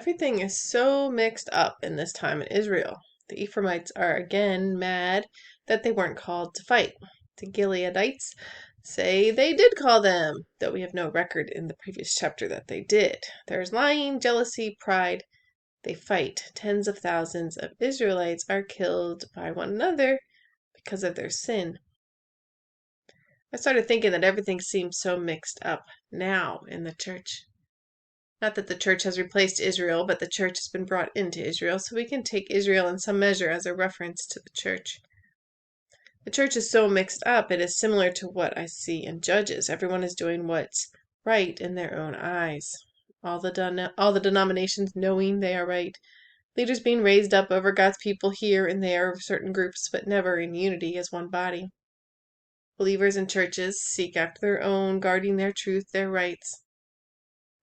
Everything is so mixed up in this time in Israel. The Ephraimites are again mad that they weren't called to fight. The Gileadites say they did call them, though we have no record in the previous chapter that they did. There's lying, jealousy, pride. They fight. Tens of thousands of Israelites are killed by one another because of their sin. I started thinking that everything seems so mixed up now in the church. Not that the church has replaced Israel, but the church has been brought into Israel, so we can take Israel in some measure as a reference to the church. The church is so mixed up, it is similar to what I see in Judges. Everyone is doing what's right in their own eyes. All the denominations knowing they are right. Leaders being raised up over God's people here and there of certain groups, but never in unity as one body. Believers in churches seek after their own, guarding their truth, their rights.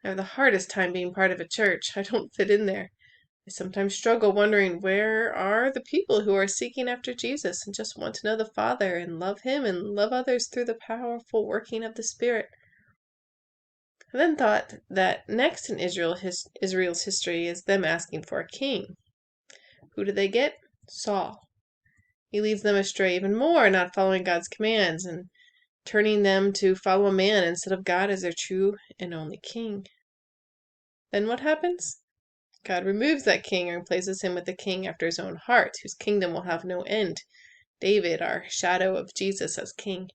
I have the hardest time being part of a church. I don't fit in there. I sometimes struggle wondering where are the people who are seeking after Jesus and just want to know the Father and love Him and love others through the powerful working of the Spirit. I then thought that next in Israel's history is them asking for a king. Who do they get? Saul. He leads them astray even more, not following God's commands and turning them to follow a man instead of God as their true and only king. Then what happens? God removes that king and replaces him with a king after his own heart, whose kingdom will have no end. David, our shadow of Jesus as king.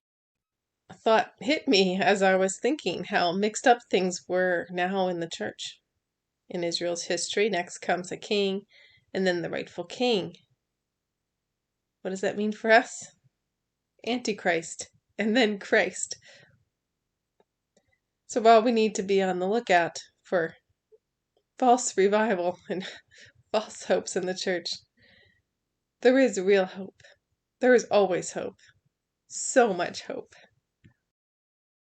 A thought hit me as I was thinking how mixed up things were now in the church. In Israel's history, next comes a king, and then the rightful king. What does that mean for us? Antichrist, and then Christ. So while we need to be on the lookout for false revival and false hopes in the church, there is real hope. There is always hope. So much hope.